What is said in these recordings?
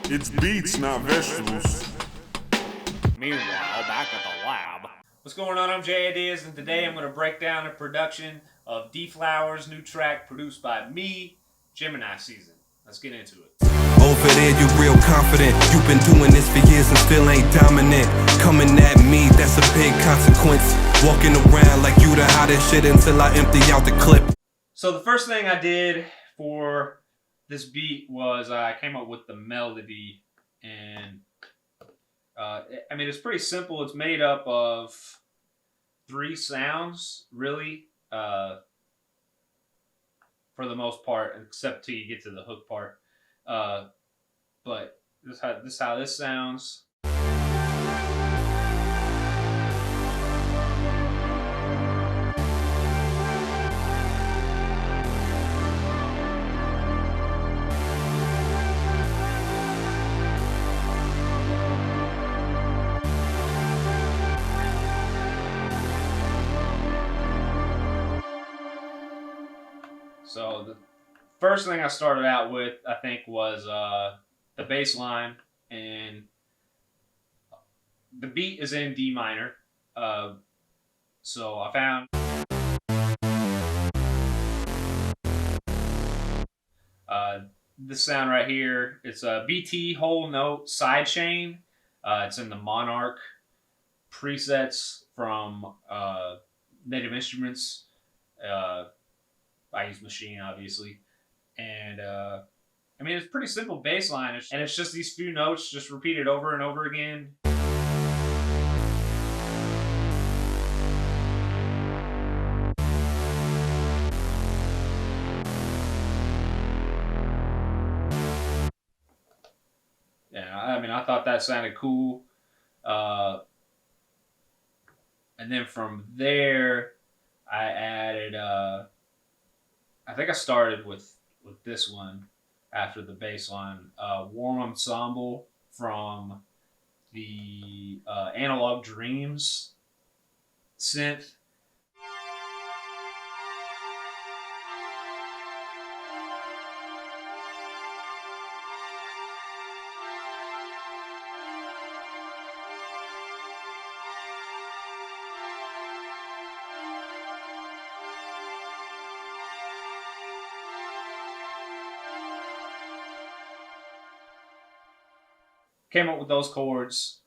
It's beets, not vegetables. Meanwhile, back at the lab. What's going on? I'm Jay Ideas, and today I'm going to break down the production of D-Flower's new track produced by me, Gemini Season. Let's get into it. Over there, you real confident. You've been doing this for years and still ain't dominant. Coming at me, that's a big consequence. Walking around like you the hottest shit until I empty out the clip. So the first thing I did for this beat was I came up with the melody, and I mean, it's pretty simple. It's made up of 3 sounds, really, for the most part, except till you get to the hook part. But this is how this sounds. So the first thing I started out with, I think, was the bass line, and the beat is in D minor. So I found this sound right here. It's a BT whole note sidechain. It's in the Monarch presets from Native Instruments. I use Maschine, obviously, and I mean, it's pretty simple bass line, and it's just these few notes just repeated over and over again. Yeah, I mean, I thought that sounded cool. And then from there, I added, I think I started with this one after the bass line, Warm Ensemble from the Analog Dreams synth. Came up with those chords,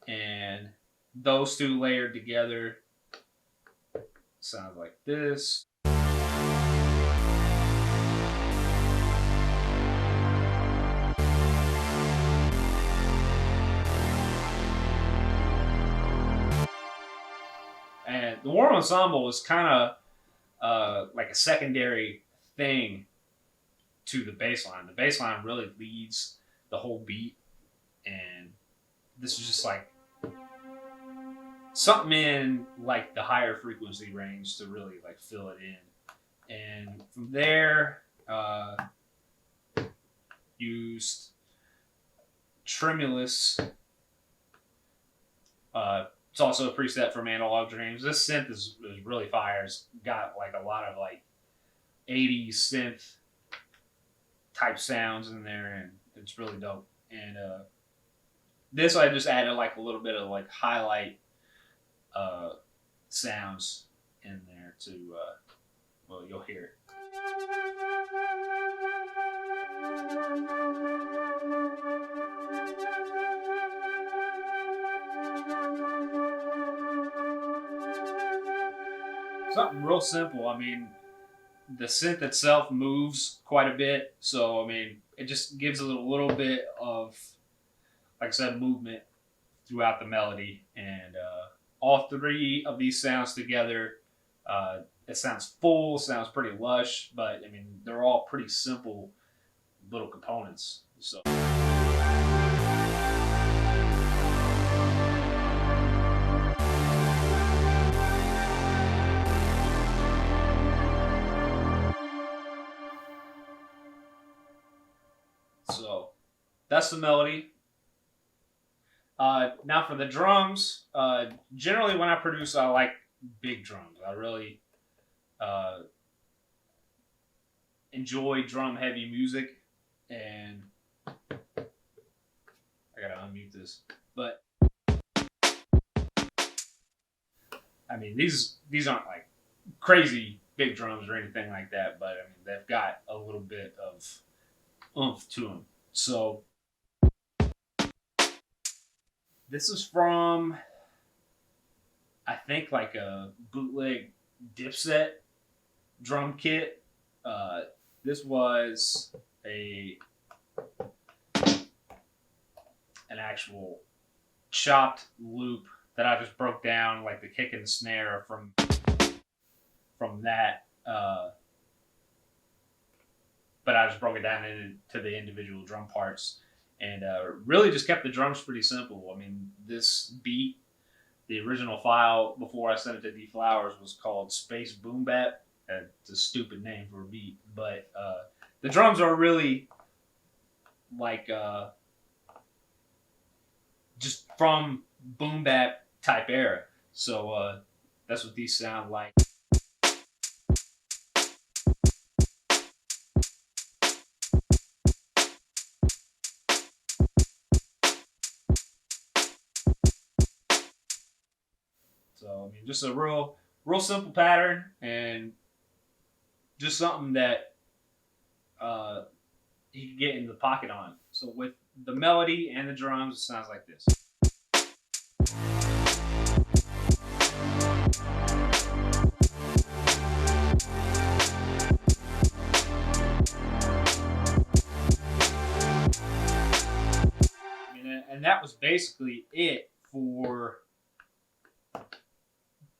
and those two layered together sounds like this. And the Warm Ensemble was kind of like a secondary thing to the bass line. The bass line really leads the whole beat, and this is just like something in like the higher frequency range to really like fill it in. And from there, used Tremulous. It's also a preset from Analog Dreams. This synth is really fire. It's got like a lot of like 80s synth type sounds in there, and it's really dope. And this I just added like a little bit of like highlight sounds in there to well, you'll hear it. Something real simple. I mean, the synth itself moves quite a bit, so I mean, it just gives a little bit of, like I said, movement throughout the melody, and all 3 of these sounds together, it sounds full, sounds pretty lush, but I mean, they're all pretty simple little components. So. So that's the melody. Now for the drums, generally when I produce, I like big drums. I really enjoy drum heavy music, and unmute this. But I mean, these aren't like crazy big drums or anything like that, but I mean, they've got a little bit of oomph to them. So this is from, I think, like a bootleg Dipset drum kit. This was an actual chopped loop that I just broke down, like the kick and the snare from that. But I just broke it down into the individual drum parts, and really just kept the drums pretty simple. I mean, this beat, the original file before I sent it to D Flowers, was called Space Boombap. It's a stupid name for a beat, but the drums are really like just from boom bap type era. So that's what these sound like. So I mean, just a real simple pattern, and just something that you can get in the pocket on. So with the melody and the drums, it sounds like this. And that was basically it for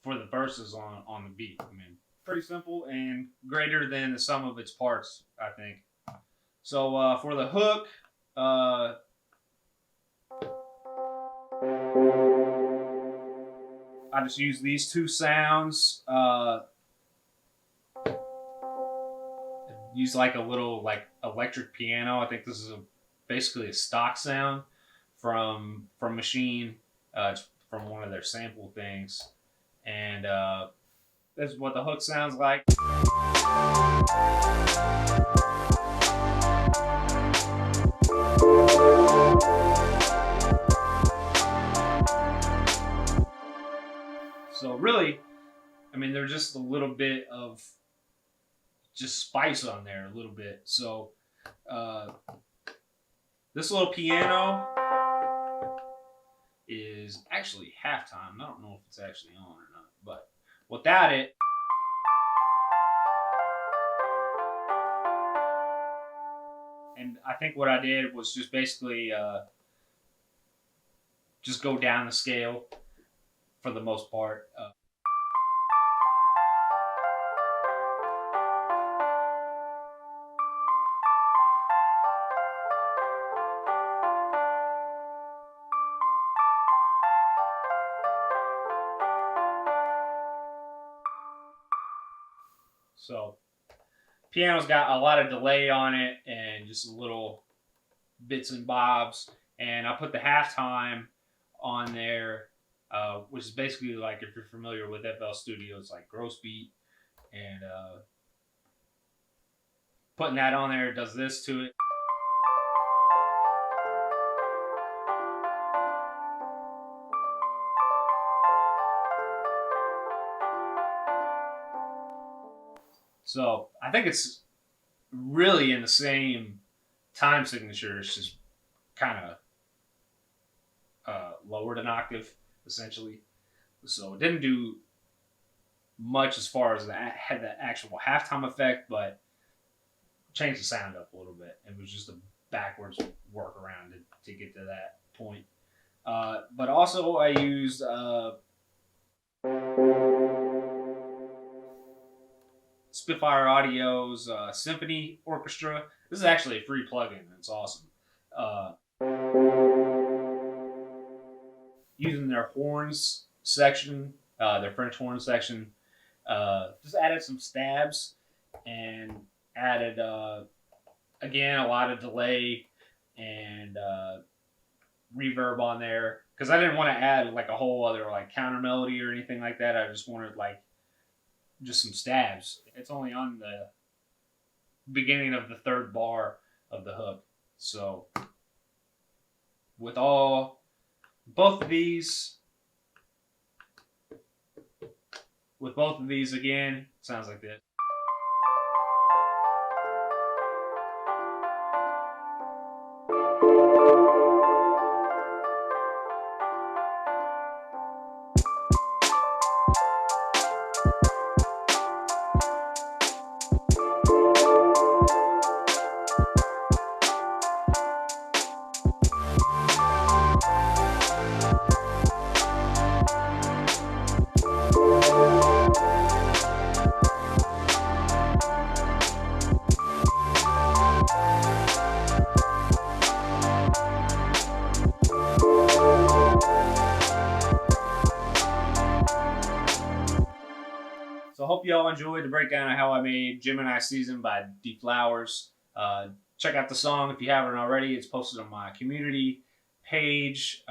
the verses on the beat. I mean, pretty simple and greater than the sum of its parts, I think. So for the hook, I just use these two sounds. Use like a little like electric piano. I think this is basically a stock sound from Maschine. It's from one of their sample things, and this is what the hook sounds like. So really, I mean, there's just a little bit of just spice on there, a little bit. So this little piano is actually halftime. I don't know if it's actually on or not, but without it, and I think what I did was just basically just go down the scale for the most part. So piano's got a lot of delay on it and just little bits and bobs. And I put the halftime on there, which is basically like, if you're familiar with FL Studio, it's like gross beat. And putting that on there does this to it. So I think it's really in the same time signature. It's just kind of lowered an octave, essentially. So it didn't do much as far as that had the actual halftime effect, but changed the sound up a little bit. It was just a backwards workaround to get to that point. But also I used Spitfire Audio's Symphony Orchestra. This is actually a free plugin. It's awesome. Using their horns section, their French horn section, just added some stabs and added, again, a lot of delay and reverb on there. Because I didn't want to add like a whole other like counter melody or anything like that. I just wanted like just some stabs. It's only on the beginning of the third bar of the hook. So with both of these again, sounds like this. So I hope you all enjoyed the breakdown of how I made Gemini Season by D Flowers. Check out the song if you haven't already. It's posted on my community page.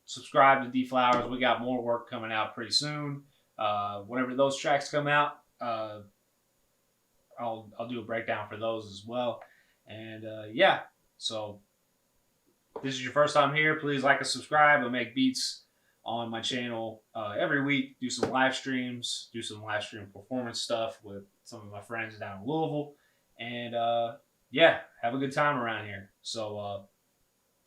Subscribe to D Flowers. We got more work coming out pretty soon. Whenever those tracks come out, I'll do a breakdown for those as well. And yeah, so if this is your first time here, please like and subscribe. I make beats on my channel every week. Do some live streams, do some live stream performance stuff with some of my friends down in Louisville. And yeah, have a good time around here. So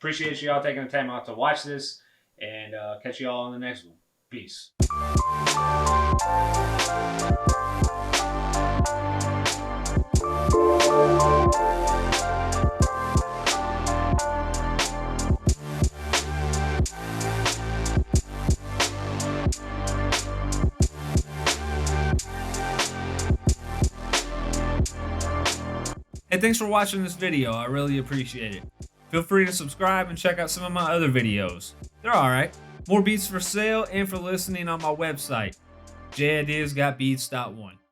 appreciate you all taking the time out to watch this, and catch you all on the next one. Peace. Hey, thanks for watching this video. I really appreciate it. Feel free to subscribe and check out some of my other videos. They're alright. More beats for sale and for listening on my website, jideasgotbeats.one.